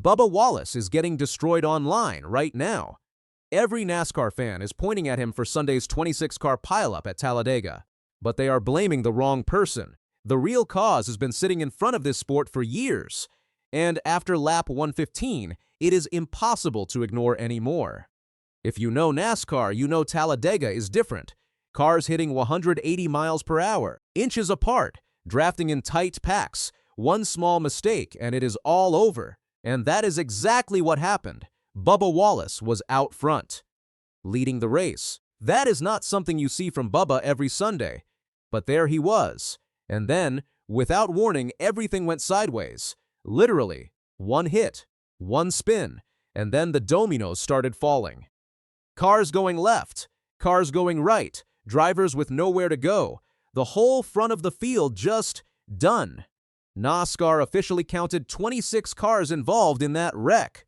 Bubba Wallace is getting destroyed online right now. Every NASCAR fan is pointing at him for Sunday's 26-car pileup at Talladega. But they are blaming the wrong person. The real cause has been sitting in front of this sport for years. And after lap 115, it is impossible to ignore anymore. If you know NASCAR, you know Talladega is different. Cars hitting 180 miles per hour, inches apart, drafting in tight packs. One small mistake and it is all over. And that is exactly what happened. Bubba Wallace was out front, leading the race. That is not something you see from Bubba every Sunday. But there he was. And then, without warning, everything went sideways. Literally, one hit, one spin, and then the dominoes started falling. Cars going left, cars going right, drivers with nowhere to go. The whole front of the field just done. NASCAR officially counted 26 cars involved in that wreck.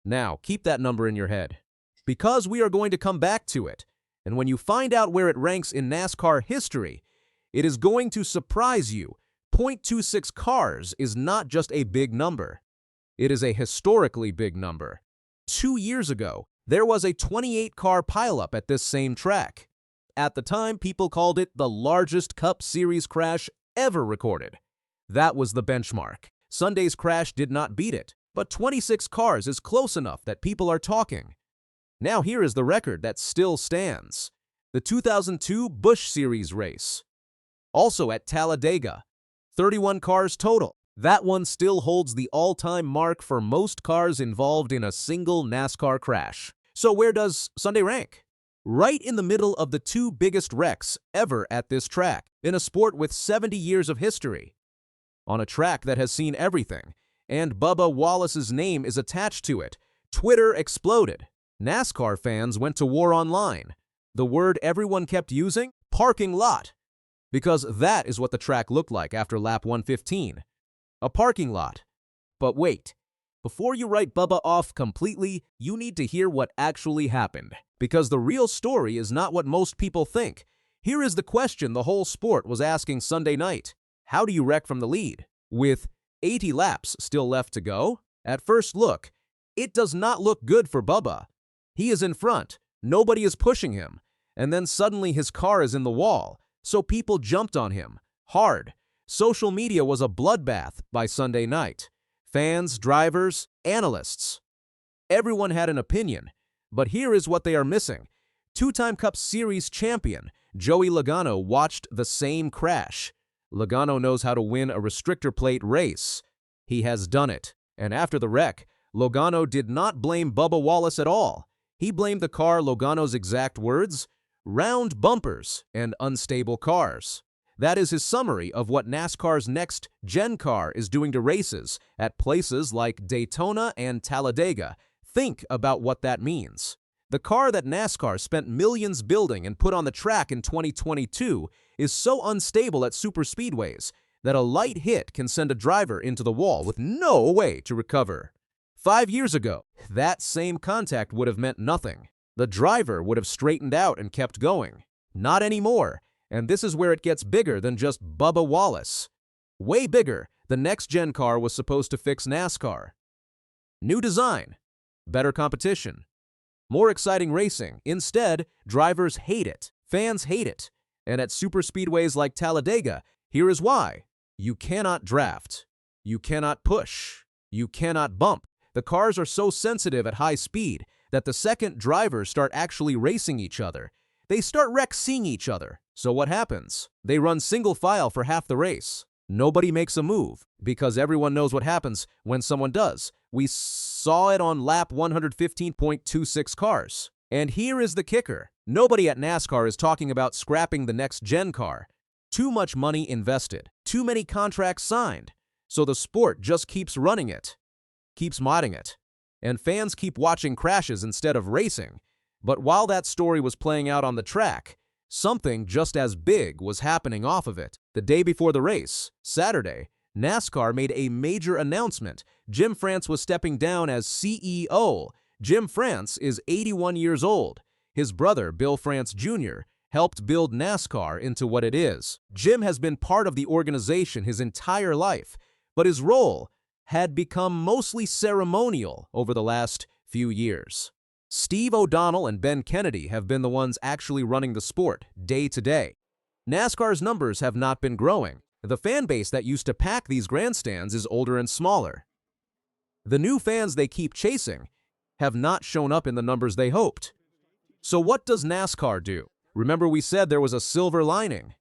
Now, keep that number in your head, because we are going to come back to it. And when you find out where it ranks in NASCAR history, it is going to surprise you. .26 cars is not just a big number. It is a historically big number. 2 years ago, there was a 28-car pileup at this same track. At the time, people called it the largest Cup Series crash ever recorded. That was the benchmark. Sunday's crash did not beat it, but 26 cars is close enough that people are talking. Now here is the record that still stands. The 2002 Busch Series race. Also at Talladega. 31 cars total. That one still holds the all-time mark for most cars involved in a single NASCAR crash. So where does Sunday rank? Right in the middle of the two biggest wrecks ever at this track, in a sport with 70 years of history. On a track that has seen everything, and Bubba Wallace's name is attached to it. Twitter exploded. NASCAR fans went to war online. The word everyone kept using? Parking lot. Because that is what the track looked like after lap 115. A parking lot. But wait, before you write Bubba off completely, you need to hear what actually happened. Because the real story is not what most people think. Here is the question the whole sport was asking Sunday night. How do you wreck from the lead? With 80 laps still left to go? At first look, it does not look good for Bubba. He is in front, nobody is pushing him, and then suddenly his car is in the wall, so people jumped on him, hard. Social media was a bloodbath by Sunday night. Fans, drivers, analysts. Everyone had an opinion, but here is what they are missing. Two-time Cup Series champion Joey Logano watched the same crash. Logano knows how to win a restrictor plate race. He has done it. And after the wreck, Logano did not blame Bubba Wallace at all. He blamed the car. Logano's exact words: round bumpers and unstable cars. That is his summary of what NASCAR's next-gen car is doing to races at places like Daytona and Talladega. Think about what that means. The car that NASCAR spent millions building and put on the track in 2022 is so unstable at superspeedways that a light hit can send a driver into the wall with no way to recover. 5 years ago, that same contact would have meant nothing. The driver would have straightened out and kept going. Not anymore, and this is where it gets bigger than just Bubba Wallace. Way bigger. The next-gen car was supposed to fix NASCAR. New design, better competition, more exciting racing. Instead, drivers hate it, fans hate it. And at superspeedways like Talladega, here is why. You cannot draft. You cannot push. You cannot bump. The cars are so sensitive at high speed that the second drivers start actually racing each other, they start wreck-seeing each other. So what happens? They run single file for half the race. Nobody makes a move, because everyone knows what happens when someone does. We saw it on lap 115.26 cars. And here is the kicker. Nobody at NASCAR is talking about scrapping the next-gen car. Too much money invested. Too many contracts signed. So the sport just keeps running it. Keeps modding it. And fans keep watching crashes instead of racing. But while that story was playing out on the track, something just as big was happening off of it. The day before the race, Saturday, NASCAR made a major announcement. Jim France was stepping down as CEO. Jim France is 81 years old. His brother, Bill France Jr., helped build NASCAR into what it is. Jim has been part of the organization his entire life, but his role had become mostly ceremonial over the last few years. Steve O'Donnell and Ben Kennedy have been the ones actually running the sport day to day. NASCAR's numbers have not been growing. The fan base that used to pack these grandstands is older and smaller. The new fans they keep chasing have not shown up in the numbers they hoped. So what does NASCAR do? Remember we said there was a silver lining.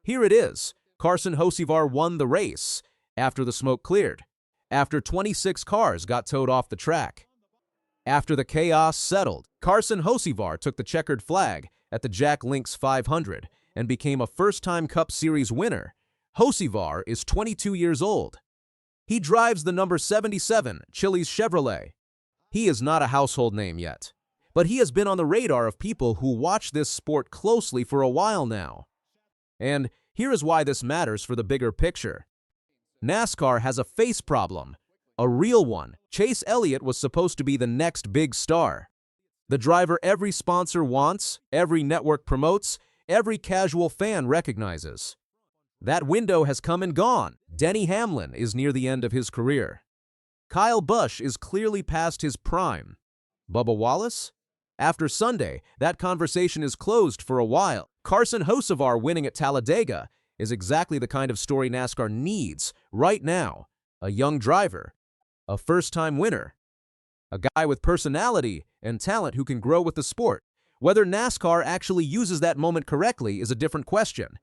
Here it is. Carson Hocevar won the race after the smoke cleared, after 26 cars got towed off the track. After the chaos settled, Carson Hocevar took the checkered flag at the Jack Links 500 and became a first-time Cup Series winner. Hocevar is 22 years old. He drives the number 77 Chili's Chevrolet. He is not a household name yet, but he has been on the radar of people who watch this sport closely for a while now. And here is why this matters for the bigger picture. NASCAR has a face problem, a real one. Chase Elliott was supposed to be the next big star. The driver every sponsor wants, every network promotes, every casual fan recognizes. That window has come and gone. Denny Hamlin is near the end of his career. Kyle Busch is clearly past his prime. Bubba Wallace? After Sunday, that conversation is closed for a while. Carson Hocevar winning at Talladega is exactly the kind of story NASCAR needs right now. A young driver, a first-time winner, a guy with personality and talent who can grow with the sport. Whether NASCAR actually uses that moment correctly is a different question,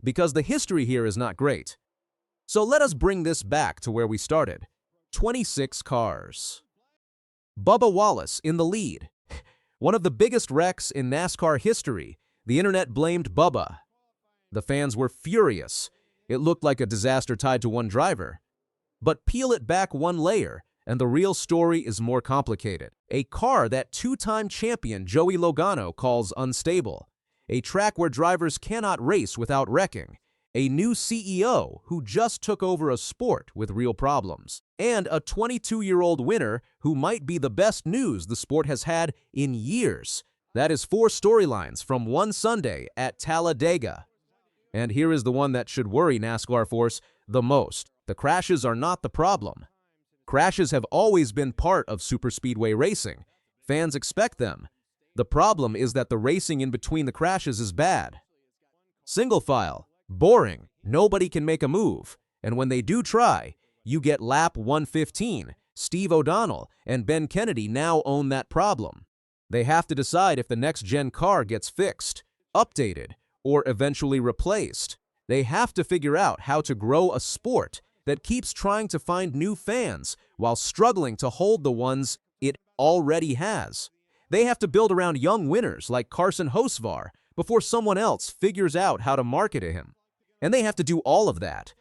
because the history here is not great. So let us bring this back to where we started. 26 cars. Bubba Wallace in the lead. One of the biggest wrecks in NASCAR history. The internet blamed Bubba. The fans were furious. It looked like a disaster tied to one driver. But peel it back one layer, and the real story is more complicated. A car that two-time champion Joey Logano calls unstable. A track where drivers cannot race without wrecking. A new CEO who just took over a sport with real problems. And a 22-year-old winner who might be the best news the sport has had in years. That is 4 storylines from one Sunday at Talladega. And here is the one that should worry NASCAR Force the most. The crashes are not the problem. Crashes have always been part of superspeedway racing. Fans expect them. The problem is that the racing in between the crashes is bad. Single file. Boring. Nobody can make a move. And when they do try, you get lap 115. Steve O'Donnell and Ben Kennedy now own that problem. They have to decide if the next-gen car gets fixed, updated, or eventually replaced. They have to figure out how to grow a sport that keeps trying to find new fans while struggling to hold the ones it already has. They have to build around young winners like Carson Hocevar before someone else figures out how to market to him. And they have to do all of that